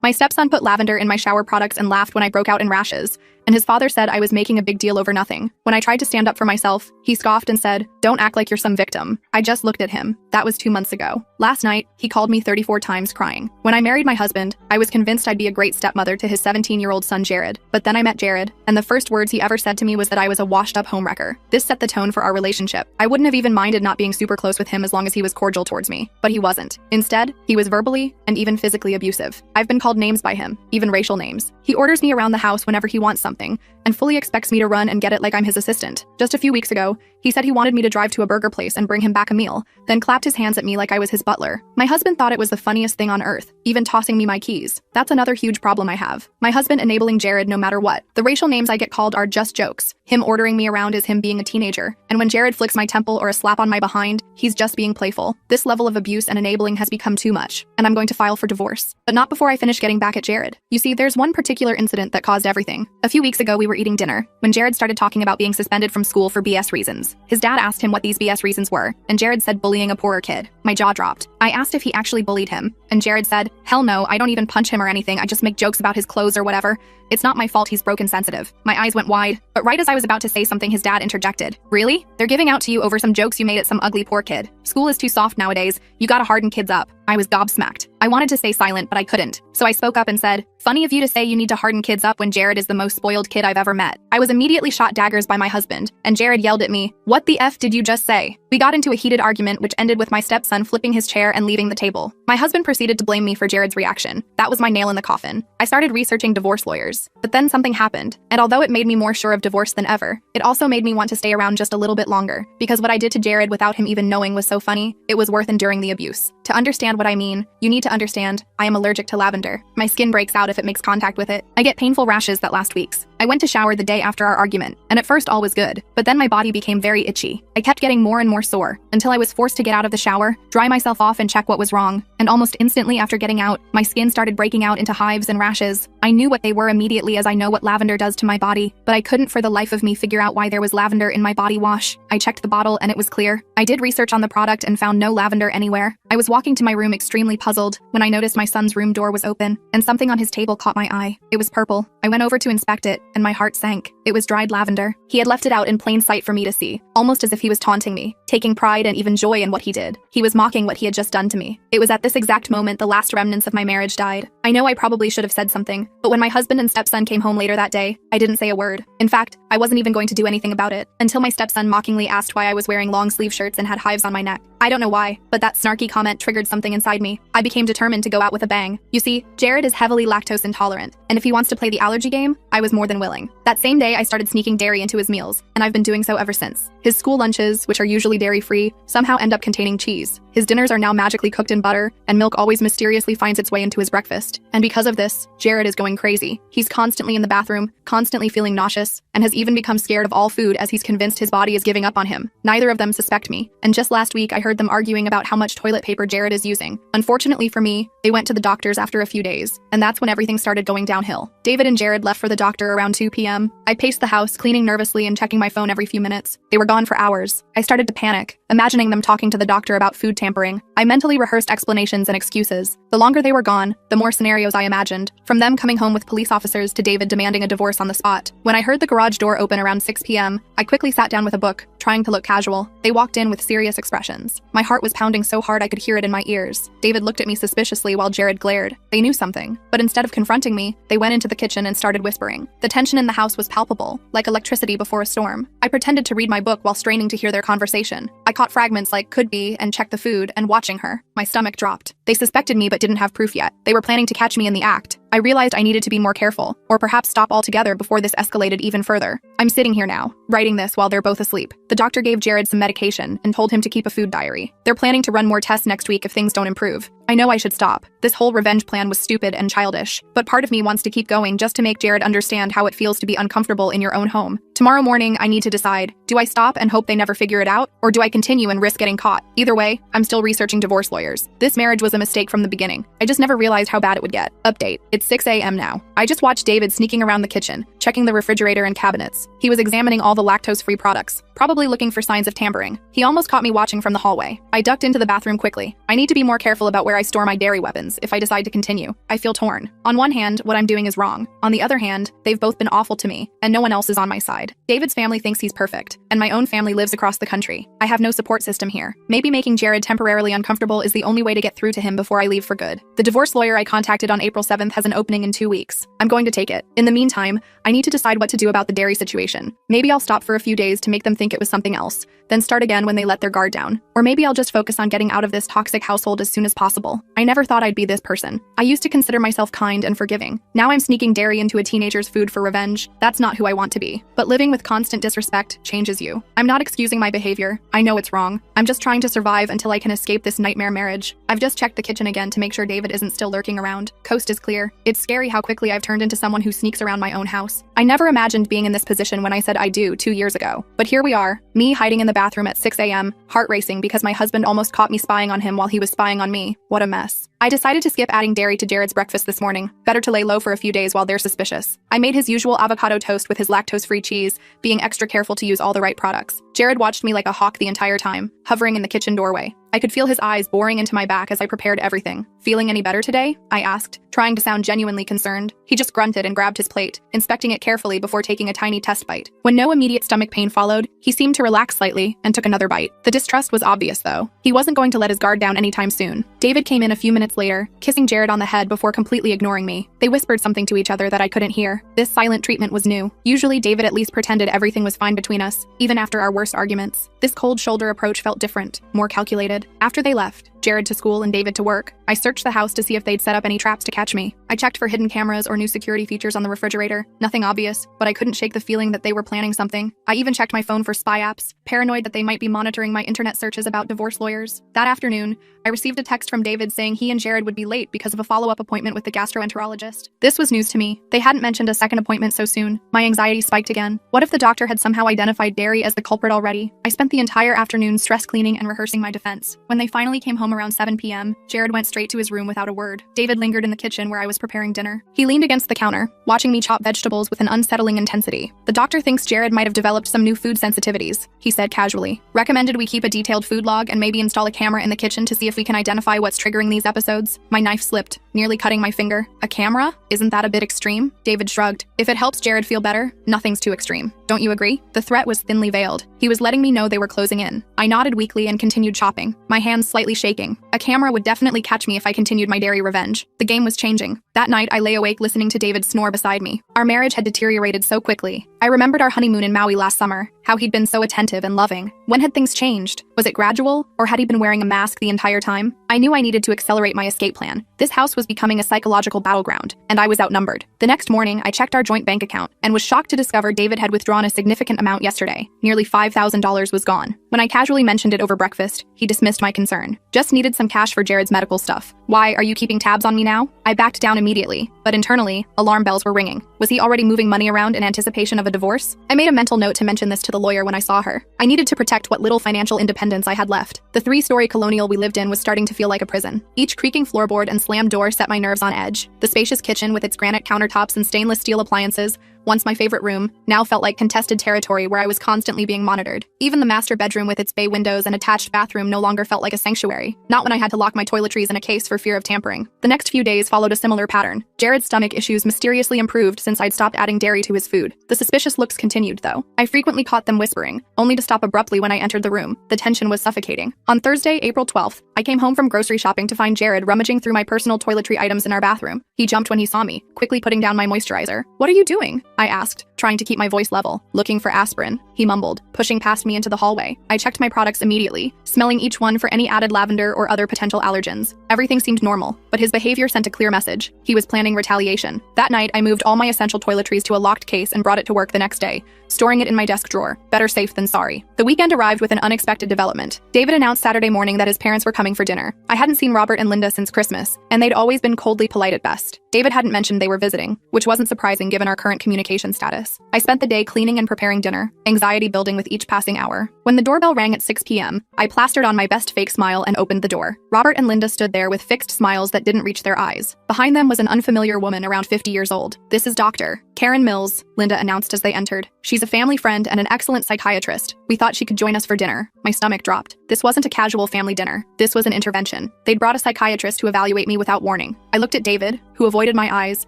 My stepson put lavender in my shower products and laughed when I broke out in rashes, and his father said I was making a big deal over nothing. When I tried to stand up for myself, he scoffed and said, "Don't act like you're some victim." I just looked at him. That was 2 months ago. Last night, he called me 34 times crying. When I married my husband, I was convinced I'd be a great stepmother to his 17-year-old son Jared. But then I met Jared, and the first words he ever said to me was that I was a washed-up homewrecker. This set the tone for our relationship. I wouldn't have even minded not being super close with him as long as he was cordial towards me. But he wasn't. Instead, he was verbally and even physically abusive. I've been called names by him, even racial names. He orders me around the house whenever he wants something, and fully expects me to run and get it like I'm his assistant. Just a few weeks ago, he said he wanted me to drive to a burger place and bring him back a meal, then clapped his hands at me like I was his butler. My husband thought it was the funniest thing on earth, even tossing me my keys. That's another huge problem I have. My husband enabling Jared no matter what. The racial names I get called are just jokes. Him ordering me around is him being a teenager, and when Jared flicks my temple or a slap on my behind, he's just being playful. This level of abuse and enabling has become too much, and I'm going to file for divorce. But not before I finish getting back at Jared. You see, there's one particular incident that caused everything. A few weeks ago, we were eating dinner, when Jared started talking about being suspended from school for BS reasons. His dad asked him what these BS reasons were, and Jared said bullying a poorer kid. My jaw dropped. I asked if he actually bullied him, and Jared said, "Hell no, I don't even punch him or anything, I just make jokes about his clothes or whatever. It's not my fault he's broken sensitive." My eyes went wide, but right as I was about to say something, his dad interjected. "Really? They're giving out to you over some jokes you made at some ugly poor kid. School is too soft nowadays, you gotta harden kids up." I was gobsmacked. I wanted to stay silent, but I couldn't. So I spoke up and said, "Funny of you to say you need to harden kids up when Jared is the most spoiled kid I've ever met." I was immediately shot daggers by my husband, and Jared yelled at me, "What the F did you just say?" We got into a heated argument which ended with my stepson flipping his chair and leaving the table. My husband proceeded to blame me for Jared's reaction. That was my nail in the coffin. I started researching divorce lawyers. But then something happened, and although it made me more sure of divorce than ever, it also made me want to stay around just a little bit longer, because what I did to Jared without him even knowing was so funny, it was worth enduring the abuse. To understand what I mean, you need to understand, I am allergic to lavender. My skin breaks out if it makes contact with it. I get painful rashes that last weeks. I went to shower the day after our argument, and at first all was good, but then my body became very itchy. I kept getting more and more sore, until I was forced to get out of the shower, dry myself off and check what was wrong, and almost instantly after getting out, my skin started breaking out into hives and rashes. I knew what they were immediately as I know what lavender does to my body, but I couldn't for the life of me figure out why there was lavender in my body wash. I checked the bottle and it was clear. I did research on the product and found no lavender anywhere. I was walking to my room extremely puzzled when I noticed my son's room door was open, and something on his table caught my eye. It was purple. I went over to inspect it, and my heart sank. It was dried lavender. He had left it out in plain sight for me to see, almost as if he was taunting me, taking pride and even joy in what he did. He was mocking what he had just done to me. It was at this exact moment the last remnants of my marriage died. I know I probably should have said something, but when my husband and stepson came home later that day, I didn't say a word. In fact, I wasn't even going to do anything about it, until my stepson mockingly asked why I was wearing long sleeve shirts and had hives on my neck. I don't know why, but that snarky comment triggered something inside me. I became determined to go out with a bang. You see, Jared is heavily lactose intolerant, and if he wants to play the allergy game, I was more than willing. That same day, I started sneaking dairy into his meals, and I've been doing so ever since. His school lunches, which are usually dairy-free, somehow end up containing cheese. His dinners are now magically cooked in butter, and milk always mysteriously finds its way into his breakfast. And because of this, Jared is going crazy. He's constantly in the bathroom, constantly feeling nauseous, and has even become scared of all food as he's convinced his body is giving up on him. Neither of them suspect me, and just last week I heard them arguing about how much toilet paper Jared is using. Unfortunately for me, they went to the doctors after a few days, and that's when everything started going downhill. David and Jared left for the doctor around 2 p.m. I paced the house, cleaning nervously and checking my phone every few minutes. They were gone for hours. I started to panic, imagining them talking to the doctor about food tampering. I mentally rehearsed explanations and excuses. The longer they were gone, the more scenarios I imagined, from them coming home with police officers to David demanding a divorce on the spot. When I heard the garage door open around 6 p.m., I quickly sat down with a book, trying to look casual. They walked in with serious expressions. My heart was pounding so hard I could hear it in my ears. David looked at me suspiciously while Jared glared. They knew something, but instead of confronting me, they went into the kitchen and started whispering. The tension in the house was palpable, like electricity before a storm. I pretended to read my book while straining to hear their conversation. I caught fragments like "could be" and "check the food" and "watching her." My stomach dropped. They suspected me but didn't have proof yet. They were planning to catch me in the act. I realized I needed to be more careful, or perhaps stop altogether before this escalated even further. I'm sitting here now, writing this while they're both asleep. The doctor gave Jared some medication and told him to keep a food diary. They're planning to run more tests next week if things don't improve. I know I should stop. This whole revenge plan was stupid and childish, but part of me wants to keep going just to make Jared understand how it feels to be uncomfortable in your own home. Tomorrow morning, I need to decide, do I stop and hope they never figure it out, or do I continue and risk getting caught? Either way, I'm still researching divorce lawyers. This marriage was a mistake from the beginning. I just never realized how bad it would get. Update. It's 6 a.m. now. I just watched David sneaking around the kitchen, checking the refrigerator and cabinets. He was examining all the lactose-free products, probably looking for signs of tampering. He almost caught me watching from the hallway. I ducked into the bathroom quickly. I need to be more careful about where I I store my dairy weapons if I decide to continue. I feel torn. On one hand, what I'm doing is wrong. On the other hand, they've both been awful to me, and no one else is on my side. David's family thinks he's perfect, and my own family lives across the country. I have no support system here. Maybe making Jared temporarily uncomfortable is the only way to get through to him before I leave for good. The divorce lawyer I contacted on April 7th has an opening in 2 weeks. I'm going to take it. In the meantime, I need to decide what to do about the dairy situation. Maybe I'll stop for a few days to make them think it was something else, then start again when they let their guard down. Or maybe I'll just focus on getting out of this toxic household as soon as possible. I never thought I'd be this person. I used to consider myself kind and forgiving. Now I'm sneaking dairy into a teenager's food for revenge. That's not who I want to be. But living with constant disrespect changes you. I'm not excusing my behavior. I know it's wrong. I'm just trying to survive until I can escape this nightmare marriage. I've just checked the kitchen again to make sure David isn't still lurking around. Coast is clear. It's scary how quickly I've turned into someone who sneaks around my own house. I never imagined being in this position when I said I do 2 years ago. But here we are, me hiding in the bathroom at 6 a.m., heart racing because my husband almost caught me spying on him while he was spying on me. What a mess. I decided to skip adding dairy to Jared's breakfast this morning. Better to lay low for a few days while they're suspicious. I made his usual avocado toast with his lactose-free cheese, being extra careful to use all the right products. Jared watched me like a hawk the entire time, hovering in the kitchen doorway. I could feel his eyes boring into my back as I prepared everything. Feeling any better today? I asked, trying to sound genuinely concerned. He just grunted and grabbed his plate, inspecting it carefully before taking a tiny test bite. When no immediate stomach pain followed, he seemed to relax slightly and took another bite. The distrust was obvious, though. He wasn't going to let his guard down anytime soon. David came in a few minutes later, kissing Jared on the head before completely ignoring me. They whispered something to each other that I couldn't hear. This silent treatment was new. Usually, David at least pretended everything was fine between us, even after our worst arguments. This cold shoulder approach felt different, more calculated. After they left, Jared to school and David to work, I searched the house to see if they'd set up any traps to catch me. I checked for hidden cameras or new security features on the refrigerator. Nothing obvious, but I couldn't shake the feeling that they were planning something. I even checked my phone for spy apps, paranoid that they might be monitoring my internet searches about divorce lawyers. That afternoon, I received a text from David saying he and Jared would be late because of a follow-up appointment with the gastroenterologist. This was news to me. They hadn't mentioned a second appointment so soon. My anxiety spiked again. What if the doctor had somehow identified dairy as the culprit already? I spent the entire afternoon stress cleaning and rehearsing my defense. When they finally came home around 7 p.m., Jared went straight to his room without a word. David lingered in the kitchen where I was preparing dinner. He leaned against the counter, watching me chop vegetables with an unsettling intensity. The doctor thinks Jared might have developed some new food sensitivities, he said casually. Recommended we keep a detailed food log and maybe install a camera in the kitchen to see if we can identify what's triggering these episodes. My knife slipped, nearly cutting my finger. A camera? Isn't that a bit extreme? David shrugged. If it helps Jared feel better, nothing's too extreme. Don't you agree? The threat was thinly veiled. He was letting me know they were closing in. I nodded weakly and continued chopping, my hands slightly shaking. A camera would definitely catch me if I continued my dairy revenge. The game was changing. That night, I lay awake listening to David snore beside me. Our marriage had deteriorated so quickly. I remembered our honeymoon in Maui last summer, how he'd been so attentive and loving. When had things changed? Was it gradual, or had he been wearing a mask the entire time? I knew I needed to accelerate my escape plan. This house was becoming a psychological battleground, and I was outnumbered. The next morning, I checked our joint bank account and was shocked to discover David had withdrawn a significant amount yesterday. Nearly $5,000 was gone. When I casually mentioned it over breakfast, he dismissed my concern. Just needed some cash for Jared's medical stuff. Why, are you keeping tabs on me now? I backed down immediately, but internally, alarm bells were ringing. Was he already moving money around in anticipation of a divorce? I made a mental note to mention this to the lawyer when I saw her. I needed to protect what little financial independence I had left. The 3-story colonial we lived in was starting to feel like a prison. Each creaking floorboard and slammed door set my nerves on edge. The spacious kitchen with its granite countertops and stainless steel appliances, once my favorite room, now felt like contested territory where I was constantly being monitored. Even the master bedroom with its bay windows and attached bathroom no longer felt like a sanctuary, not when I had to lock my toiletries in a case for fear of tampering. The next few days followed a similar pattern. Jared's stomach issues mysteriously improved since I'd stopped adding dairy to his food. The suspicious looks continued, though. I frequently caught them whispering, only to stop abruptly when I entered the room. The tension was suffocating. On Thursday, April 12th, I came home from grocery shopping to find Jared rummaging through my personal toiletry items in our bathroom. He jumped when he saw me, quickly putting down my moisturizer. "What are you doing?" I asked, trying to keep my voice level. "Looking for aspirin," he mumbled, pushing past me into the hallway. I checked my products immediately, smelling each one for any added lavender or other potential allergens. Everything seemed normal, but his behavior sent a clear message. He was planning retaliation. That night, I moved all my essential toiletries to a locked case and brought it to work the next day, storing it in my desk drawer. Better safe than sorry. The weekend arrived with an unexpected development. David announced Saturday morning that his parents were coming for dinner. I hadn't seen Robert and Linda since Christmas, and they'd always been coldly polite at best. David hadn't mentioned they were visiting, which wasn't surprising given our current communication status. I spent the day cleaning and preparing dinner, anxiety building with each passing hour. When the doorbell rang at 6 p.m., I plastered on my best fake smile and opened the door. Robert and Linda stood there with fixed smiles that didn't reach their eyes. Behind them was an unfamiliar woman around 50 years old. "This is Dr. Karen Mills," Linda announced as they entered. "She's a family friend and an excellent psychiatrist. We thought she could join us for dinner." My stomach dropped. This wasn't a casual family dinner. This was an intervention. They'd brought a psychiatrist to evaluate me without warning. I looked at David, who avoided my eyes,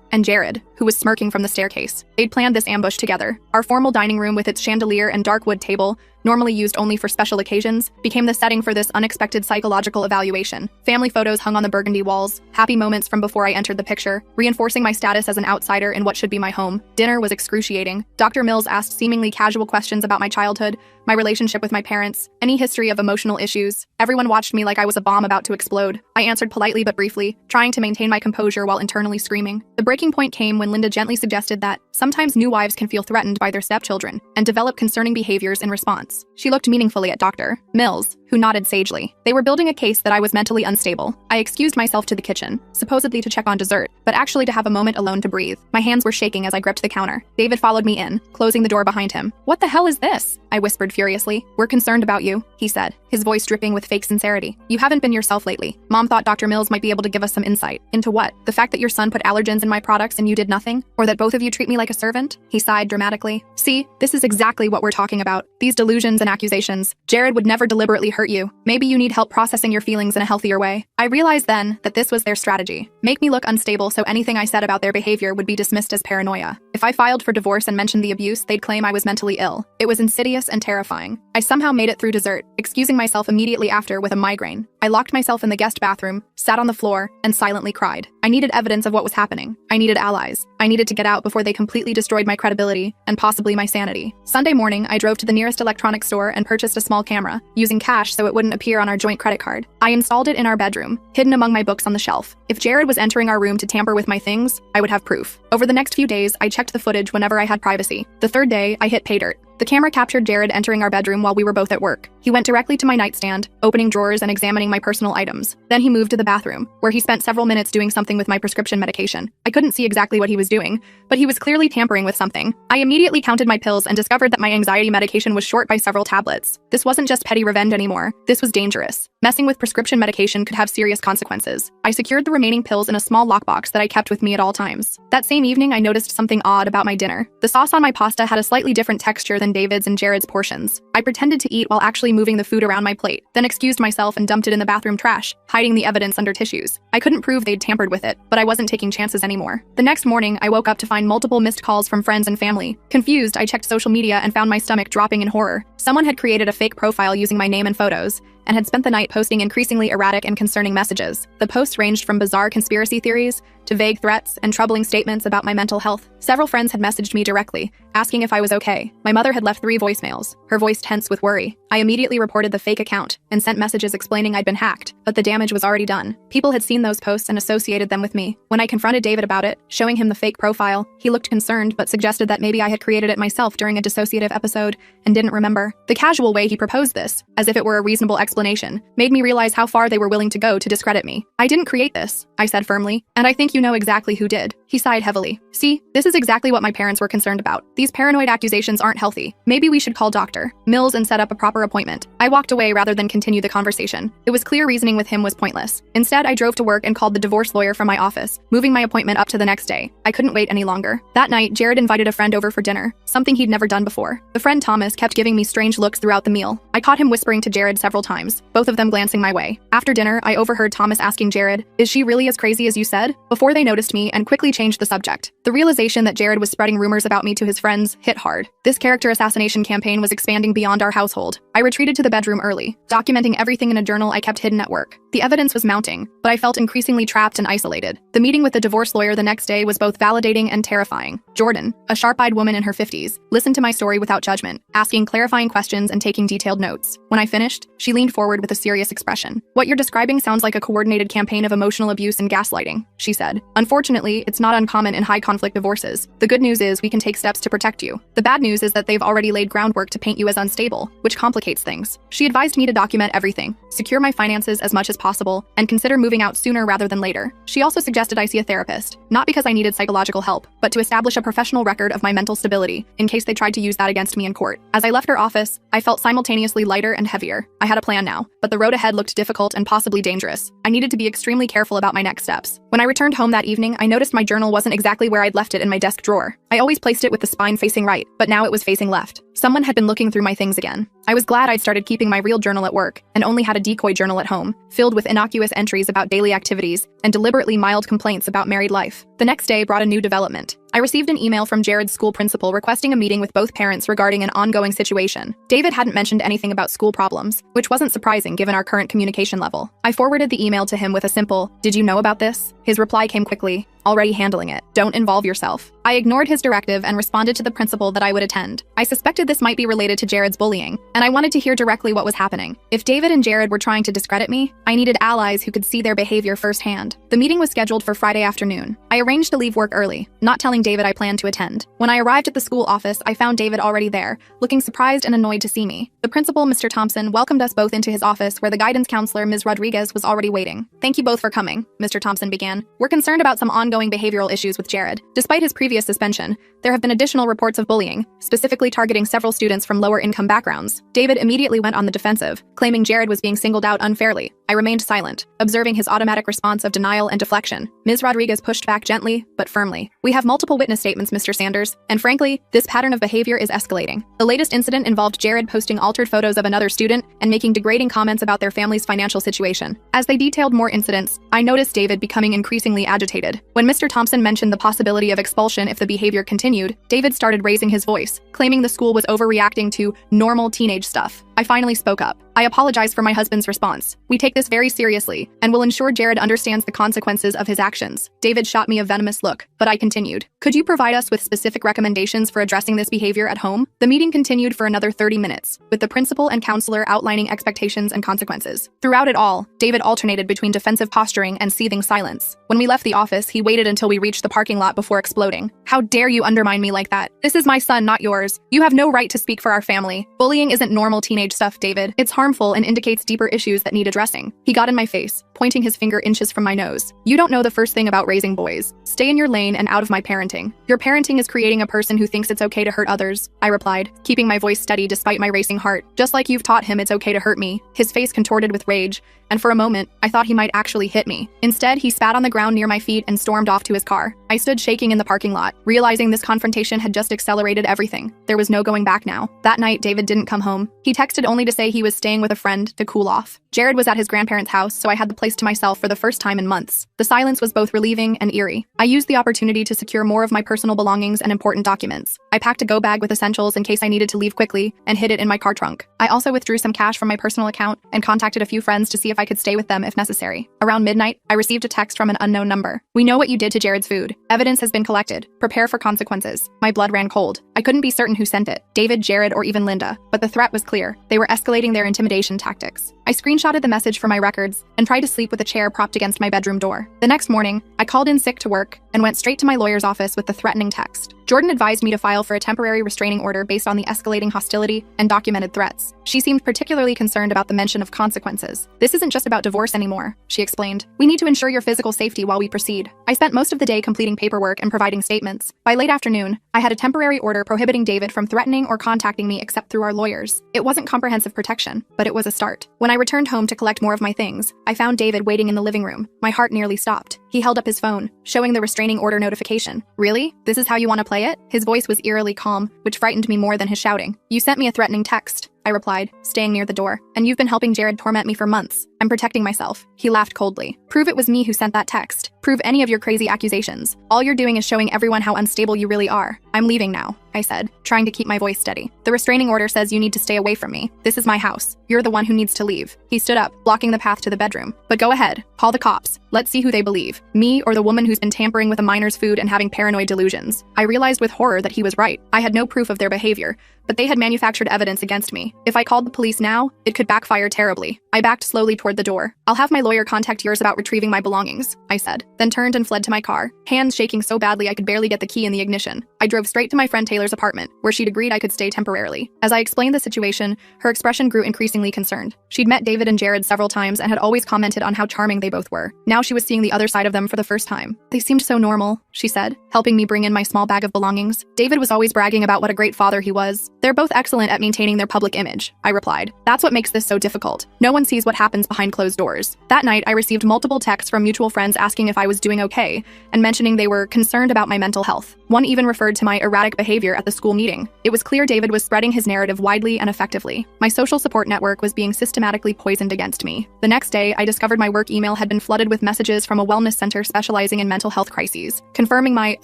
and Jared, who was smirking from the staircase. They'd planned this ambush together. Our formal dining room with its chandelier and dark wood table, normally used only for special occasions, became the setting for this unexpected psychological evaluation. Family photos hung on the burgundy walls, happy moments from before I entered the picture, reinforcing my status as an outsider in what should be my home. Dinner was excruciating. Dr. Mills asked seemingly casual questions about my childhood, my relationship with my parents, any history of emotional issues. Everyone watched me like I was a bomb about to explode. I answered politely but briefly, trying to maintain my composure while internally screaming. The breaking point came when Linda gently suggested that sometimes new wives can feel threatened by their stepchildren and develop concerning behaviors in response. She looked meaningfully at Dr. Mills, who nodded sagely. They were building a case that I was mentally unstable. I excused myself to the kitchen, supposedly to check on dessert, but actually to have a moment alone to breathe. My hands were shaking as I gripped the counter. David followed me in, closing the door behind him. "What the hell is this?" I whispered furiously. "We're concerned about you," he said, his voice dripping with fake sincerity. "You haven't been yourself lately. Mom thought Dr. Mills might be able to give us some insight." "Into what? The fact that your son put allergens in my products and you did nothing? Or that both of you treat me like a servant?" He sighed dramatically. "See, this is exactly what we're talking about. These delusions and accusations. Jared would never deliberately hurt you. Maybe you need help processing your feelings in a healthier way." I realized then that this was their strategy. Make me look unstable so anything I said about their behavior would be dismissed as paranoia. If I filed for divorce and mentioned the abuse, they'd claim I was mentally ill. It was insidious and terrifying. I somehow made it through dessert, excusing myself immediately after with a migraine. I locked myself in the guest bathroom, sat on the floor, and silently cried. I needed evidence of what was happening. I needed allies. I needed to get out before they completely destroyed my credibility and possibly my sanity. Sunday morning, I drove to the nearest electronics store and purchased a small camera, using cash so it wouldn't appear on our joint credit card. I installed it in our bedroom, hidden among my books on the shelf. If Jared was entering our room to tamper with my things, I would have proof. Over the next few days, I checked the footage whenever I had privacy. The third day, I hit pay dirt. The camera captured Jared entering our bedroom while we were both at work. He went directly to my nightstand, opening drawers and examining my personal items. Then he moved to the bathroom, where he spent several minutes doing something with my prescription medication. I couldn't see exactly what he was doing, but he was clearly tampering with something. I immediately counted my pills and discovered that my anxiety medication was short by several tablets. This wasn't just petty revenge anymore. This was dangerous. Messing with prescription medication could have serious consequences. I secured the remaining pills in a small lockbox that I kept with me at all times. That same evening, I noticed something odd about my dinner. The sauce on my pasta had a slightly different texture than David's and Jared's portions. I pretended to eat while actually moving the food around my plate, then excused myself and dumped it in the bathroom trash, hiding the evidence under tissues. I couldn't prove they'd tampered with it, but I wasn't taking chances anymore. The next morning, I woke up to find multiple missed calls from friends and family. Confused, I checked social media and found my stomach dropping in horror. Someone had created a fake profile using my name and photos, and had spent the night posting increasingly erratic and concerning messages. The posts ranged from bizarre conspiracy theories to vague threats and troubling statements about my mental health. Several friends had messaged me directly, asking if I was okay. My mother had left 3 voicemails, her voice tense with worry. I immediately reported the fake account and sent messages explaining I'd been hacked, but the damage was already done. People had seen those posts and associated them with me. When I confronted David about it, showing him the fake profile, he looked concerned but suggested that maybe I had created it myself during a dissociative episode and didn't remember. The casual way he proposed this, as if it were a reasonable explanation, made me realize how far they were willing to go to discredit me. "I didn't create this," I said firmly, "and I think you know exactly who did." He sighed heavily. "See, this is exactly what my parents were concerned about. These paranoid accusations aren't healthy. Maybe we should call Dr. Mills and set up a proper appointment." I walked away rather than continue the conversation. It was clear reasoning with him was pointless. Instead, I drove to work and called the divorce lawyer from my office, moving my appointment up to the next day. I couldn't wait any longer. That night, Jared invited a friend over for dinner, something he'd never done before. The friend Thomas kept giving me strange looks throughout the meal. I caught him whispering to Jared several times, both of them glancing my way. After dinner, I overheard Thomas asking Jared, "Is she really as crazy as you said?" before they noticed me and quickly changed the subject. The realization that Jared was spreading rumors about me to his friends hit hard. This character assassination campaign was expanding beyond our household. I retreated to the bedroom early, documenting everything in a journal I kept hidden at work. The evidence was mounting, but I felt increasingly trapped and isolated. The meeting with the divorce lawyer the next day was both validating and terrifying. Jordan, a sharp-eyed woman in her 50s, listened to my story without judgment, asking clarifying questions and taking detailed notes. When I finished, she leaned forward with a serious expression. "What you're describing sounds like a coordinated campaign of emotional abuse and gaslighting," she said. "Unfortunately, it's not uncommon in high-conflict divorces. The good news is we can take steps to protect you. The bad news is that they've already laid groundwork to paint you as unstable, which complicates things." She advised me to document everything, secure my finances as much as possible and consider moving out sooner rather than later. She also suggested I see a therapist, not because I needed psychological help, but to establish a professional record of my mental stability in case they tried to use that against me in court. As I left her office, I felt simultaneously lighter and heavier. I had a plan now, but the road ahead looked difficult and possibly dangerous. I needed to be extremely careful about my next steps. When I returned home that evening, I noticed my journal wasn't exactly where I'd left it in my desk drawer. I always placed it with the spine facing right, but now it was facing left. Someone had been looking through my things again. I was glad I'd started keeping my real journal at work and only had a decoy journal at home, filled with innocuous entries about daily activities and deliberately mild complaints about married life. The next day brought a new development. I received an email from Jared's school principal requesting a meeting with both parents regarding an ongoing situation. David hadn't mentioned anything about school problems, which wasn't surprising given our current communication level. I forwarded the email to him with a simple, "Did you know about this?" His reply came quickly, "Already handling it. Don't involve yourself." I ignored his directive and responded to the principal that I would attend. I suspected this might be related to Jared's bullying, and I wanted to hear directly what was happening. If David and Jared were trying to discredit me, I needed allies who could see their behavior firsthand. The meeting was scheduled for Friday afternoon. I arranged to leave work early, not telling David I planned to attend. When I arrived at the school office, I found David already there, looking surprised and annoyed to see me. The principal, Mr. Thompson, welcomed us both into his office where the guidance counselor, Ms. Rodriguez, was already waiting. "Thank you both for coming," Mr. Thompson began. "We're concerned about some ongoing behavioral issues with Jared. Despite his previous suspension, there have been additional reports of bullying, specifically targeting several students from lower-income backgrounds." David immediately went on the defensive, claiming Jared was being singled out unfairly. I remained silent, observing his automatic response of denial and deflection. Ms. Rodriguez pushed back gently, but firmly. "We have multiple witness statements, Mr. Sanders, and frankly, this pattern of behavior is escalating. The latest incident involved Jared posting altered photos of another student and making degrading comments about their family's financial situation. As they detailed more incidents, I noticed David becoming increasingly agitated. When Mr. Thompson mentioned the possibility of expulsion if the behavior continued, David started raising his voice, claiming the school was overreacting to normal teenage stuff. I finally spoke up. "I apologize for my husband's response. We take this very seriously and will ensure Jared understands the consequences of his actions." David shot me a venomous look, but I continued. "Could you provide us with specific recommendations for addressing this behavior at home?" The meeting continued for another 30 minutes, with the principal and counselor outlining expectations and consequences. Throughout it all, David alternated between defensive posturing and seething silence. When we left the office, he waited until we reached the parking lot before exploding. "How dare you undermine me like that? This is my son, not yours. You have no right to speak for our family. Bullying isn't normal teenage stuff, David. It's harmful and indicates deeper issues that need addressing." He got in my face, pointing his finger inches from my nose. "You don't know the first thing about raising boys. Stay in your lane and out of my parenting. Your parenting is creating a person who thinks it's okay to hurt others," I replied, keeping my voice steady despite my racing heart. "Just like you've taught him it's okay to hurt me." His face contorted with rage, and for a moment, I thought he might actually hit me. Instead, he spat on the ground near my feet and stormed off to his car. I stood shaking in the parking lot, realizing this confrontation had just accelerated everything. There was no going back now. That night, David didn't come home. He texted only to say he was staying with a friend to cool off. Jared was at his grandparents' house, so I had the place to myself for the first time in months. The silence was both relieving and eerie. I used the opportunity to secure more of my personal belongings and important documents. I packed a go bag with essentials in case I needed to leave quickly and hid it in my car trunk. I also withdrew some cash from my personal account and contacted a few friends to see if I could stay with them if necessary. Around midnight, I received a text from an unknown number. "We know what you did to Jared's food. Evidence has been collected. Prepare for consequences." My blood ran cold. I couldn't be certain who sent it, David, Jared, or even Linda, but the threat was clear. They were escalating their intimidation tactics. I screenshotted the message for my records and tried to sleep with a chair propped against my bedroom door. The next morning, I called in sick to work and went straight to my lawyer's office with the threatening text. Jordan advised me to file for a temporary restraining order based on the escalating hostility and documented threats. She seemed particularly concerned about the mention of consequences. "This isn't just about divorce anymore," she explained. "We need to ensure your physical safety while we proceed." I spent most of the day completing paperwork and providing statements. By late afternoon, I had a temporary order prohibiting David from threatening or contacting me except through our lawyers. It wasn't comprehensive protection, but it was a start. When I returned home to collect more of my things, I found David waiting in the living room. My heart nearly stopped. He held up his phone, showing the restraining order notification. "Really? This is how you want to play it?" His voice was eerily calm, which frightened me more than his shouting. "You sent me a threatening text," I replied, staying near the door. "And you've been helping Jared torment me for months. I'm protecting myself." He laughed coldly. "Prove it was me who sent that text. Prove any of your crazy accusations. All you're doing is showing everyone how unstable you really are." "I'm leaving now," I said, trying to keep my voice steady. "The restraining order says you need to stay away from me. This is my house. You're the one who needs to leave." He stood up, blocking the path to the bedroom. "But go ahead. Call the cops. Let's see who they believe. Me or the woman who's been tampering with a minor's food and having paranoid delusions." I realized with horror that he was right. I had no proof of their behavior, but they had manufactured evidence against me. If I called the police now, it could backfire terribly. I backed slowly toward the door. "I'll have my lawyer contact yours about retrieving my belongings," I said, then turned and fled to my car, hands shaking so badly I could barely get the key in the ignition. I drove straight to my friend Taylor's apartment, where she'd agreed I could stay temporarily. As I explained the situation, her expression grew increasingly concerned. She'd met David and Jared several times and had always commented on how charming they both were. Now she was seeing the other side of them for the first time. "They seemed so normal," she said, helping me bring in my small bag of belongings. "David was always bragging about what a great father he was. They're both excellent at maintaining their public image," I replied. "That's what makes this so difficult. No one sees what happens behind closed doors." That night, I received multiple texts from mutual friends asking if I was doing okay and mentioning they were concerned about my mental health. One even referred to my erratic behavior at the school meeting. It was clear David was spreading his narrative widely and effectively. My social support network was being systematically poisoned against me. The next day, I discovered my work email had been flooded with messages from a wellness center specializing in mental health crises, confirming my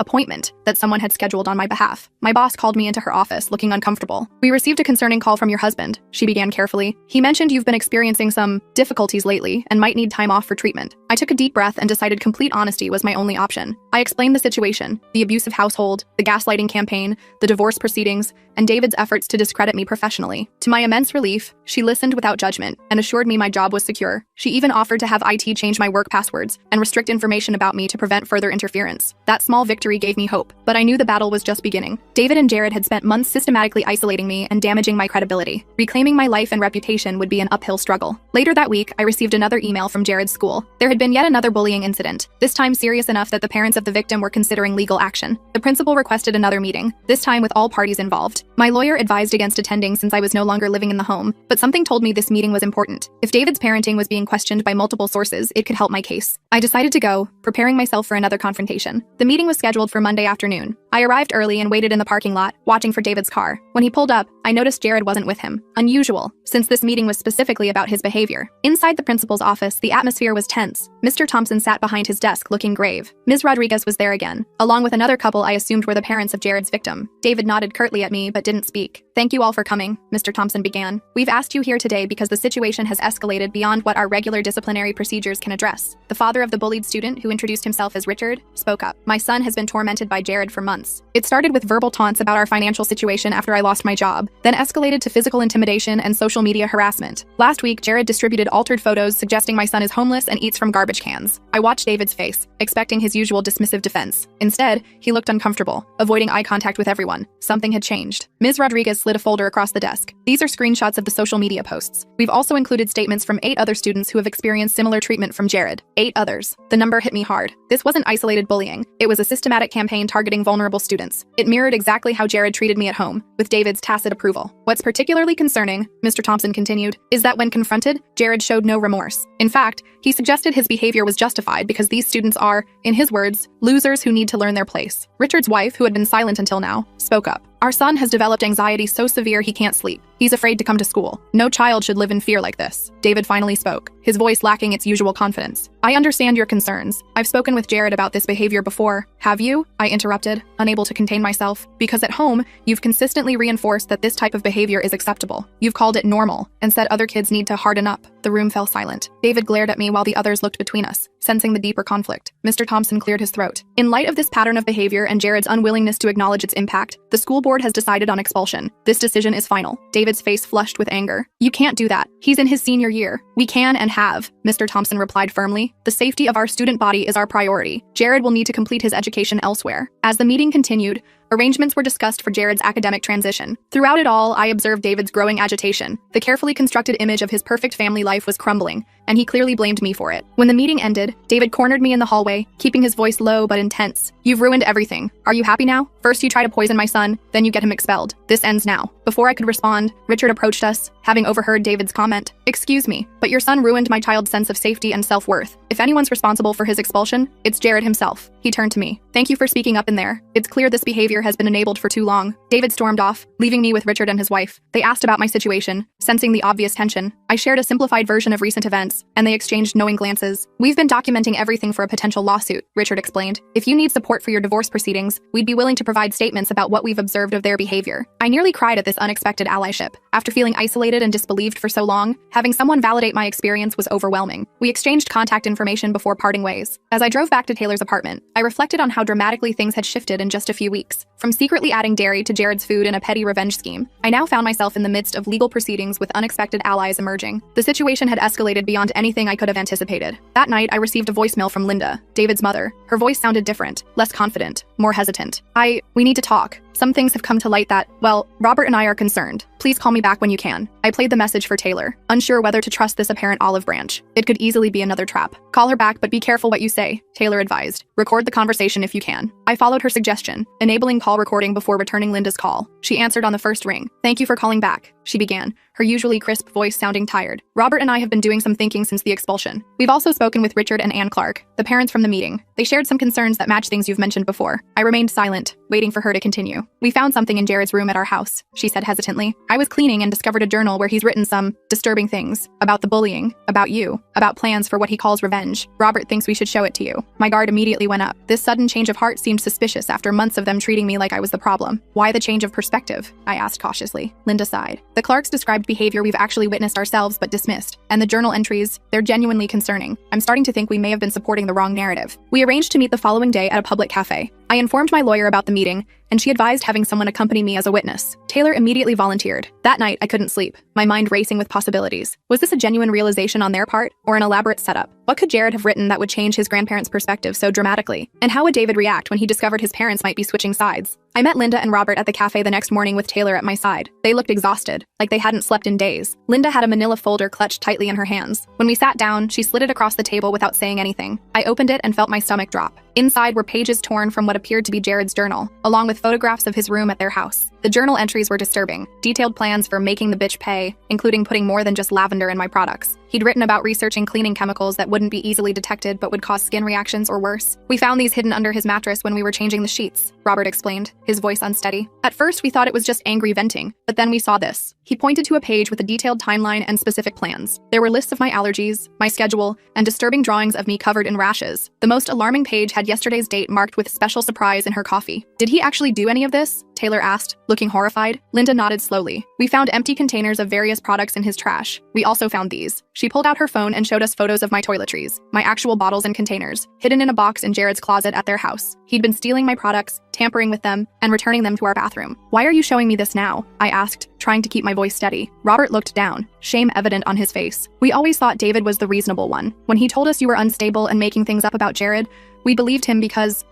appointment that someone had scheduled on my behalf. My boss called me into her office, looking uncomfortable. "We received a concerning call from your husband," she began carefully. "He mentioned you've been experiencing some difficulties lately and might need time off for treatment." I took a deep breath and decided complete honesty was my only option. I explained the situation, the abusive household, the gaslighting campaign, the divorce proceedings, and David's efforts to discredit me professionally. To my immense relief, she listened without judgment and assured me my job was secure. She even offered to have IT change my work passwords and restrict information about me to prevent further interference. That small victory gave me hope, but I knew the battle was just beginning. David and Jared had spent months systematically isolating me and damaging my credibility. Reclaiming my life and reputation would be an uphill struggle. Later that week, I received another email from Jared's school. There had been yet another bullying incident, this time serious enough that the parents of the victim were considering legal action. The principal requested another meeting, this time with all parties involved. My lawyer advised against attending since I was no longer living in the home, but something told me this meeting was important. If David's parenting was being questioned by multiple sources, it could help my case. I decided to go, preparing myself for another confrontation. The meeting was scheduled for Monday afternoon. I arrived early and waited in the parking lot, watching for David's car. When he pulled up, I noticed Jared wasn't with him. Unusual, since this meeting was specifically about his behavior. Inside the principal's office, the atmosphere was tense. Mr. Thompson sat behind his desk, looking grave. Ms. Rodriguez was there again, along with another couple I assumed were the parents of Jared's victim. David nodded curtly at me, but didn't speak. "Thank you all for coming," Mr. Thompson began. "We've asked you here today because the situation has escalated beyond what our regular disciplinary procedures can address." The father of the bullied student, who introduced himself as Richard, spoke up. "My son has been tormented by Jared for months. It started with verbal taunts about our financial situation after I lost my job, then escalated to physical intimidation and social media harassment. Last week, Jared distributed altered photos suggesting my son is homeless and eats from garbage cans." I watched David's face, expecting his usual dismissive defense. Instead, he looked uncomfortable, avoiding eye contact with everyone. Something had changed. Ms. Rodriguez slid a folder across the desk. "These are screenshots of the social media posts. We've also included statements from 8 other students who have experienced similar treatment from Jared. 8 others. The number hit me hard. This wasn't isolated bullying. It was a systematic campaign targeting vulnerable students. It mirrored exactly how Jared treated me at home, with David's tacit approval. What's particularly concerning," Mr. Thompson continued, "is that when confronted, Jared showed no remorse. In fact, he suggested his behavior was justified because these students are, in his words, losers who need to learn their place." Richard's wife, who had been silent until now, spoke up. "Our son has developed anxiety so severe he can't sleep. He's afraid to come to school. No child should live in fear like this." David finally spoke, his voice lacking its usual confidence. "I understand your concerns. I've spoken with Jared about this behavior before." "Have you?" I interrupted, unable to contain myself. "Because at home, you've consistently reinforced that this type of behavior is acceptable. You've called it normal and said other kids need to harden up." The room fell silent. David glared at me while the others looked between us, sensing the deeper conflict. Mr. Thompson cleared his throat. "In light of this pattern of behavior and Jared's unwillingness to acknowledge its impact, the school board has decided on expulsion. This decision is final." David's face flushed with anger. "You can't do that. He's in his senior year." "We can and have," Mr. Thompson replied firmly. "The safety of our student body is our priority. Jared will need to complete his education elsewhere." As the meeting continued, arrangements were discussed for Jared's academic transition. Throughout it all, I observed David's growing agitation. The carefully constructed image of his perfect family life was crumbling, and he clearly blamed me for it. When the meeting ended, David cornered me in the hallway, keeping his voice low but intense. "You've ruined everything. Are you happy now? First you try to poison my son, then you get him expelled. This ends now." Before I could respond, Richard approached us, having overheard David's comment. "Excuse me, but your son ruined my child's sense of safety and self-worth. If anyone's responsible for his expulsion, it's Jared himself." He turned to me. "Thank you for speaking up in there. It's clear this behavior has been enabled for too long." David stormed off, leaving me with Richard and his wife. They asked about my situation, sensing the obvious tension. I shared a simplified version of recent events, and they exchanged knowing glances. "We've been documenting everything for a potential lawsuit," Richard explained. "If you need support for your divorce proceedings, we'd be willing to provide statements about what we've observed of their behavior." I nearly cried at this unexpected allyship. After feeling isolated and disbelieved for so long, having someone validate my experience was overwhelming. We exchanged contact information before parting ways. As I drove back to Taylor's apartment, I reflected on how dramatically things had shifted in just a few weeks. From secretly adding dairy to Jared's food in a petty revenge scheme, I now found myself in the midst of legal proceedings with unexpected allies emerging. The situation had escalated beyond anything I could have anticipated. That night, I received a voicemail from Linda, David's mother. Her voice sounded different, less confident, more hesitant. We need to talk. Some things have come to light that, well, Robert and I are concerned. Please call me back when you can. I played the message for Taylor, unsure whether to trust this apparent olive branch. It could easily be another trap. Call her back, but be careful what you say, Taylor advised. Record the conversation if you can. I followed her suggestion, enabling call recording before returning Linda's call. She answered on the first ring. Thank you for calling back, she began, her usually crisp voice sounding tired. Robert and I have been doing some thinking since the expulsion. We've also spoken with Richard and Ann Clark, the parents from the meeting. They shared some concerns that match things you've mentioned before. I remained silent, waiting for her to continue. We found something in Jared's room at our house, she said hesitantly. I was cleaning and discovered a journal where he's written some disturbing things about the bullying, about you, about plans for what he calls revenge. Robert thinks we should show it to you. My guard immediately went up. This sudden change of heart seemed suspicious after months of them treating me like I was the problem. Why the change of perspective? I asked cautiously. Linda sighed. The Clarks described behavior we've actually witnessed ourselves but dismissed, and the journal entries, they're genuinely concerning. I'm starting to think we may have been supporting the wrong narrative. We arranged to meet the following day at a public cafe. I informed my lawyer about the meeting, and she advised having someone accompany me as a witness. Taylor immediately volunteered. That night, I couldn't sleep, my mind racing with possibilities. Was this a genuine realization on their part, or an elaborate setup? What could Jared have written that would change his grandparents' perspective so dramatically? And how would David react when he discovered his parents might be switching sides? I met Linda and Robert at the cafe the next morning with Taylor at my side. They looked exhausted, like they hadn't slept in days. Linda had a manila folder clutched tightly in her hands. When we sat down, she slid it across the table without saying anything. I opened it and felt my stomach drop. Inside were pages torn from what appeared to be Jared's journal, along with photographs of his room at their house. The journal entries were disturbing, detailed plans for making the bitch pay, including putting more than just lavender in my products. He'd written about researching cleaning chemicals that wouldn't be easily detected but would cause skin reactions or worse. We found these hidden under his mattress when we were changing the sheets, Robert explained, his voice unsteady. At first, we thought it was just angry venting, but then we saw this. He pointed to a page with a detailed timeline and specific plans. There were lists of my allergies, my schedule, and disturbing drawings of me covered in rashes. The most alarming page had yesterday's date marked with special surprise in her coffee. Did he actually do any of this? Taylor asked, looking horrified. Linda nodded slowly. We found empty containers of various products in his trash. We also found these. She pulled out her phone and showed us photos of my toiletries, my actual bottles and containers, hidden in a box in Jared's closet at their house. He'd been stealing my products, tampering with them, and returning them to our bathroom. Why are you showing me this now? I asked, trying to keep my voice steady. Robert looked down, shame evident on his face. We always thought David was the reasonable one. When he told us you were unstable and making things up about Jared, we believed him because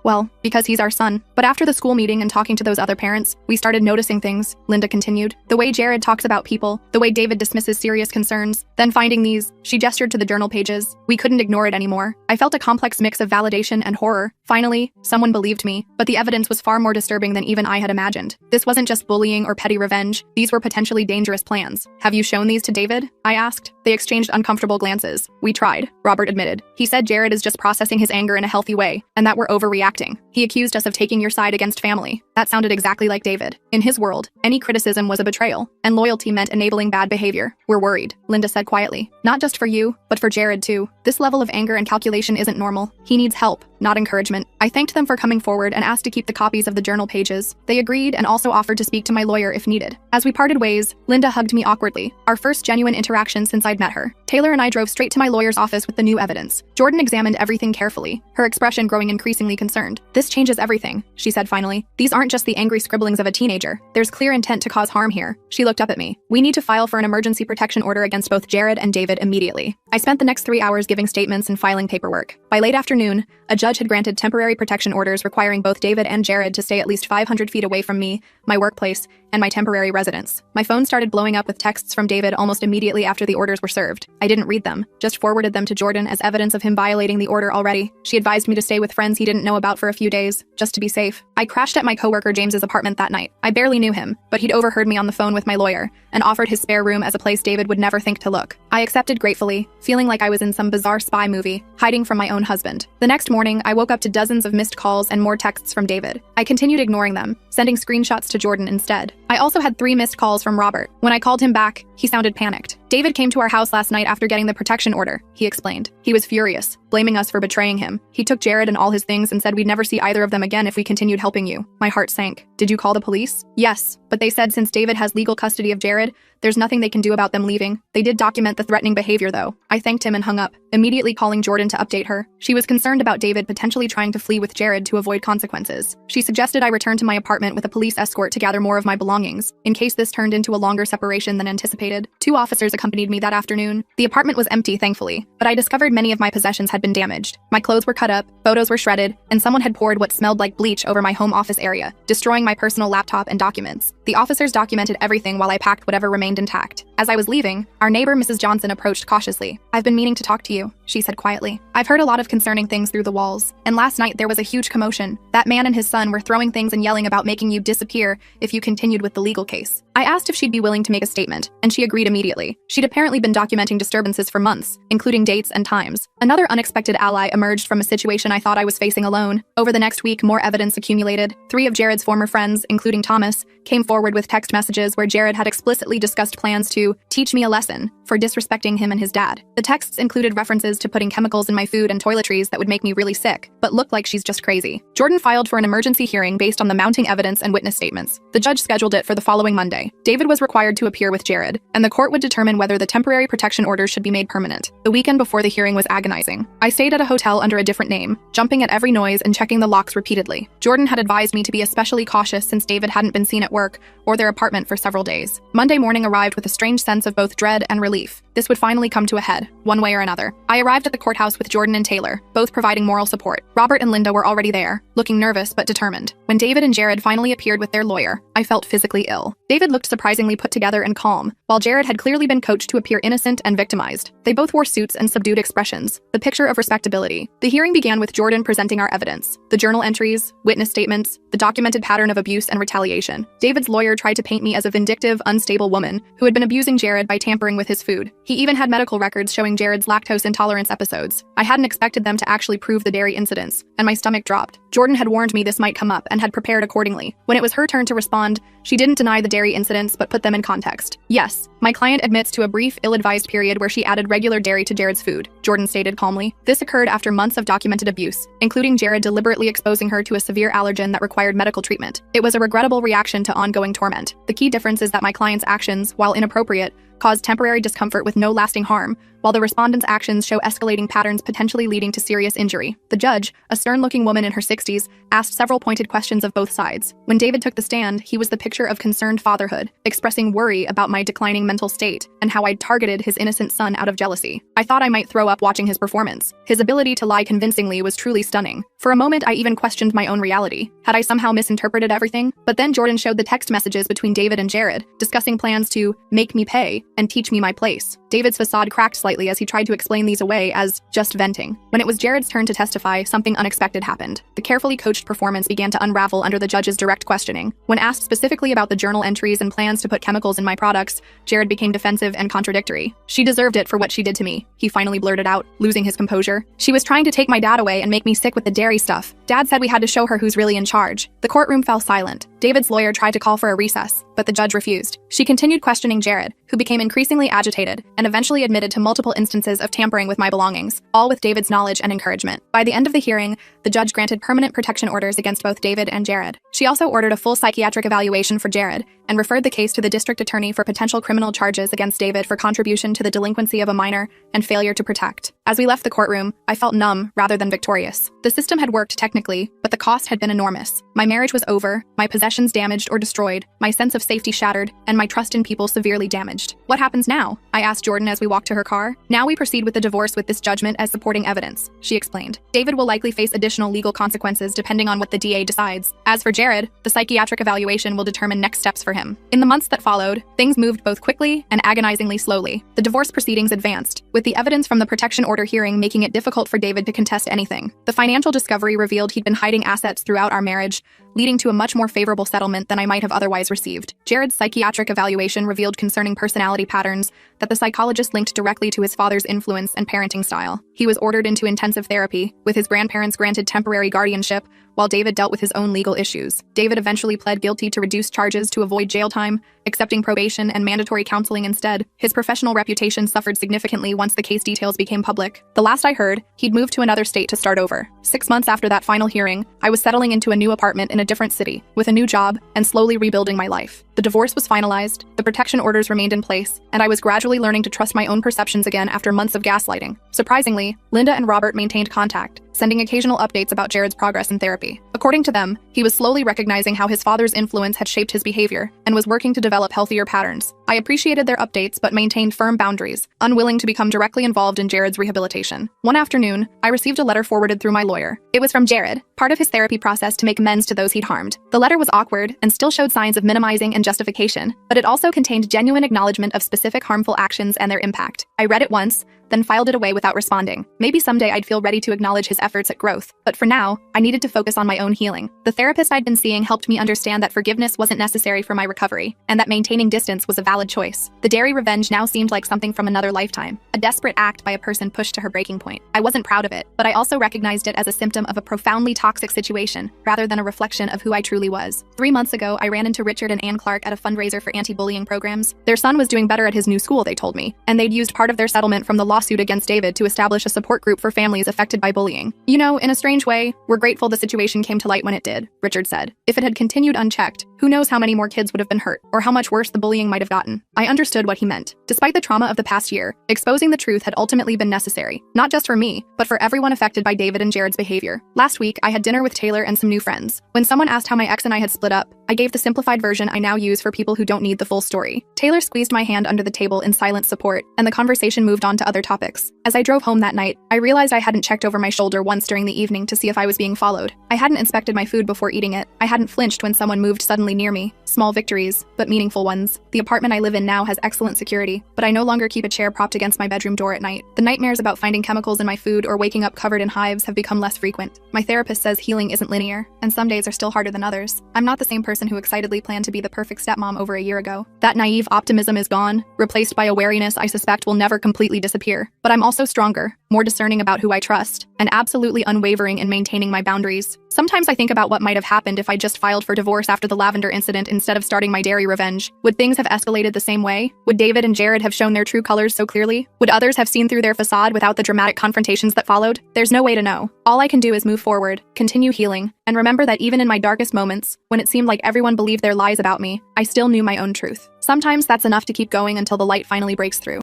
he's our son. But after the school meeting and talking to those other parents, we started noticing things, Linda continued. The way Jared talks about people, the way David dismisses serious concerns, then finding these, she gestured to the journal pages. We couldn't ignore it anymore. I felt a complex mix of validation and horror. Finally, someone believed me, but the evidence was far more disturbing than even I had imagined. This wasn't just bullying or petty revenge. These were potentially dangerous plans. Have you shown these to David? I asked. They exchanged uncomfortable glances. We tried, Robert admitted. He said Jared is just processing his anger in a healthy way, and that we're overreacting. He accused us of taking your side against family. That sounded exactly like David. In his world, any criticism was a betrayal, and loyalty meant enabling bad behavior. We're worried, Linda said quietly. Not just for you, but for Jared too. This level of anger and calculation isn't normal. He needs help, not encouragement. I thanked them for coming forward and asked to keep the copies of the journal pages. They agreed and also offered to speak to my lawyer if needed. As we parted ways, Linda hugged me awkwardly, our first genuine interaction since I'd met her. Taylor and I drove straight to my lawyer's office with the new evidence. Jordan examined everything carefully, her expression growing increasingly concerned. This changes everything, she said finally. These aren't just the angry scribblings of a teenager. There's clear intent to cause harm here. She looked up at me. We need to file for an emergency protection order against both Jared and David immediately. I spent the next 3 hours giving statements and filing paperwork. By late afternoon, a judge had granted temporary protection orders requiring both David and Jared to stay at least 500 feet away from me, my workplace, and my temporary residence. My phone started blowing up with texts from David almost immediately after the orders were served. I didn't read them, just forwarded them to Jordan as evidence of him violating the order already. She advised me to stay with friends he didn't know about for a few days, just to be safe. I crashed at my coworker James's apartment that night. I barely knew him, but he'd overheard me on the phone with my lawyer and offered his spare room as a place David would never think to look. I accepted gratefully, feeling like I was in some bizarre spy movie, hiding from my own husband. The next morning, I woke up to dozens of missed calls and more texts from David. I continued ignoring them, sending screenshots to Jordan instead. I also had 3 missed calls from Robert. When I called him back, he sounded panicked. David came to our house last night after getting the protection order, he explained. He was furious, blaming us for betraying him. He took Jared and all his things and said we'd never see either of them again if we continued helping you. My heart sank. Did you call the police? Yes, but but they said since David has legal custody of Jared, there's nothing they can do about them leaving. They did document the threatening behavior, though. I thanked him and hung up, immediately calling Jordan to update her. She was concerned about David potentially trying to flee with Jared to avoid consequences. She suggested I return to my apartment with a police escort to gather more of my belongings, in case this turned into a longer separation than anticipated. 2 officers accompanied me that afternoon. The apartment was empty, thankfully, but I discovered many of my possessions had been damaged. My clothes were cut up, photos were shredded, and someone had poured what smelled like bleach over my home office area, destroying my personal laptop and documents. The officers documented everything while I packed whatever remained intact. As I was leaving, our neighbor Mrs. Johnson approached cautiously. "I've been meaning to talk to you," she said quietly. "I've heard a lot of concerning things through the walls, and last night there was a huge commotion. That man and his son were throwing things and yelling about making you disappear if you continued with the legal case." I asked if she'd be willing to make a statement, and she agreed immediately. She'd apparently been documenting disturbances for months, including dates and times. Another unexpected ally emerged from a situation I thought I was facing alone. Over the next week, more evidence accumulated. 3 of Jared's former friends, including Thomas, came forward with text messages where Jared had explicitly discussed plans to teach me a lesson for disrespecting him and his dad. The texts included references to putting chemicals in my food and toiletries that would make me really sick, but looked like she's just crazy. Jordan filed for an emergency hearing based on the mounting evidence and witness statements. The judge scheduled it for the following Monday. David was required to appear with Jared, and the court would determine whether the temporary protection orders should be made permanent. The weekend before the hearing was agonizing. I stayed at a hotel under a different name, jumping at every noise and checking the locks repeatedly. Jordan had advised me to be especially cautious since David hadn't been seen at work or their apartment for several days. Monday morning arrived with a strange sense of both dread and relief. This would finally come to a head, one way or another. I arrived at the courthouse with Jordan and Taylor, both providing moral support. Robert and Linda were already there, looking nervous but determined. When David and Jared finally appeared with their lawyer, I felt physically ill. David looked surprisingly put together and calm, while Jared had clearly been coached to appear innocent and victimized. They both wore suits and subdued expressions, the picture of respectability. The hearing began with Jordan presenting our evidence, the journal entries, witness statements, the documented pattern of abuse and retaliation. David's lawyer tried to paint me as a vindictive, unstable woman who had been abusing Jared by tampering with his food. He even had medical records showing Jared's lactose intolerance episodes. I hadn't expected them to actually prove the dairy incidents, and my stomach dropped. Jordan had warned me this might come up and had prepared accordingly. When it was her turn to respond, she didn't deny the dairy incidents but put them in context. "Yes, my client admits to a brief, ill-advised period where she added regular dairy to Jared's food," Jordan stated calmly. "This occurred after months of documented abuse, including Jared deliberately exposing her to a severe allergen that required medical treatment. It was a regrettable reaction to ongoing torment. The key difference is that my client's actions, while inappropriate, caused temporary discomfort with no lasting harm, while the respondent's actions show escalating patterns potentially leading to serious injury." The judge, a stern-looking woman in her 60s, asked several pointed questions of both sides. When David took the stand, he was the picture of concerned fatherhood, expressing worry about my declining mental state and how I'd targeted his innocent son out of jealousy. I thought I might throw up watching his performance. His ability to lie convincingly was truly stunning. For a moment, I even questioned my own reality. Had I somehow misinterpreted everything? But then Jordan showed the text messages between David and Jared, discussing plans to make me pay and teach me my place. David's facade cracked slightly as he tried to explain these away as just venting. When it was Jared's turn to testify, something unexpected happened. The carefully coached performance began to unravel under the judge's direct questioning. When asked specifically about the journal entries and plans to put chemicals in my products, Jared became defensive and contradictory. "She deserved it for what she did to me," he finally blurted out, losing his composure. "She was trying to take my dad away and make me sick with the dairy stuff. Dad said we had to show her who's really in charge." The courtroom fell silent. David's lawyer tried to call for a recess, but the judge refused. She continued questioning Jared, who became increasingly agitated and eventually admitted to multiple instances of tampering with my belongings, all with David's knowledge and encouragement. By the end of the hearing, the judge granted permanent protection orders against both David and Jared. She also ordered a full psychiatric evaluation for Jared and referred the case to the district attorney for potential criminal charges against David for contribution to the delinquency of a minor and failure to protect. As we left the courtroom, I felt numb rather than victorious. The system had worked technically, but the cost had been enormous. My marriage was over, my possessions damaged or destroyed, my sense of safety shattered, and my trust in people severely damaged. "What happens now?" I asked Jordan as we walked to her car. "Now we proceed with the divorce with this judgment as supporting evidence," she explained. "David will likely face additional legal consequences depending on what the DA decides. As for Jared, the psychiatric evaluation will determine next steps for him." In the months that followed, things moved both quickly and agonizingly slowly. The divorce proceedings advanced, with the evidence from the protection order hearing making it difficult for David to contest anything. The financial discovery revealed he'd been hiding assets throughout our marriage, leading to a much more favorable settlement than I might have otherwise received. Jared's psychiatric evaluation revealed concerning personality patterns that the psychologist linked directly to his father's influence and parenting style. He was ordered into intensive therapy, with his grandparents granted temporary guardianship, while David dealt with his own legal issues. David eventually pled guilty to reduced charges to avoid jail time, accepting probation and mandatory counseling instead. His professional reputation suffered significantly once the case details became public. The last I heard, he'd moved to another state to start over. 6 months after that final hearing, I was settling into a new apartment in a a different city, with a new job, and slowly rebuilding my life. The divorce was finalized, the protection orders remained in place, and I was gradually learning to trust my own perceptions again after months of gaslighting. Surprisingly, Linda and Robert maintained contact, sending occasional updates about Jared's progress in therapy. According to them, he was slowly recognizing how his father's influence had shaped his behavior and was working to develop healthier patterns. I appreciated their updates but maintained firm boundaries, unwilling to become directly involved in Jared's rehabilitation. One afternoon, I received a letter forwarded through my lawyer. It was from Jared, part of his therapy process to make amends to those he'd harmed. The letter was awkward and still showed signs of minimizing and justification, but it also contained genuine acknowledgement of specific harmful actions and their impact. I read it once, then filed it away without responding. Maybe someday I'd feel ready to acknowledge his efforts at growth, but for now, I needed to focus on my own healing. The therapist I'd been seeing helped me understand that forgiveness wasn't necessary for my recovery, and that maintaining distance was a valid choice. The dairy revenge now seemed like something from another lifetime, a desperate act by a person pushed to her breaking point. I wasn't proud of it, but I also recognized it as a symptom of a profoundly toxic situation, rather than a reflection of who I truly was. 3 months ago, I ran into Richard and Ann Clark at a fundraiser for anti-bullying programs. Their son was doing better at his new school, they told me, and they'd used part of their settlement from the lawsuit against David to establish a support group for families affected by bullying. You know, in a strange way, we're grateful the situation came to light when it did, Richard said. If it had continued unchecked, who knows how many more kids would have been hurt, or how much worse the bullying might have gotten. I understood what he meant. Despite the trauma of the past year, exposing the truth had ultimately been necessary, not just for me, but for everyone affected by David and Jared's behavior. Last week, I had dinner with Taylor and some new friends. When someone asked how my ex and I had split up, I gave the simplified version I now use for people who don't need the full story. Taylor squeezed my hand under the table in silent support, and the conversation moved on to other topics. As I drove home that night, I realized I hadn't checked over my shoulder once during the evening to see if I was being followed. I hadn't inspected my food before eating it. I hadn't flinched when someone moved suddenly near me. Small victories, but meaningful ones. The apartment I live in now has excellent security, but I no longer keep a chair propped against my bedroom door at night. The nightmares about finding chemicals in my food or waking up covered in hives have become less frequent. My therapist says healing isn't linear, and some days are still harder than others. I'm not the same person who excitedly planned to be the perfect stepmom over a year ago. That naive optimism is gone, replaced by a wariness I suspect will never completely disappear. But I'm also stronger, more discerning about who I trust, and absolutely unwavering in maintaining my boundaries. Sometimes I think about what might have happened if I just filed for divorce after the Lavender incident instead of starting my dairy revenge. Would things have escalated the same way? Would David and Jared have shown their true colors so clearly? Would others have seen through their facade without the dramatic confrontations that followed? There's no way to know. All I can do is move forward, continue healing, and remember that even in my darkest moments, when it seemed like everyone believed their lies about me, I still knew my own truth. Sometimes that's enough to keep going until the light finally breaks through.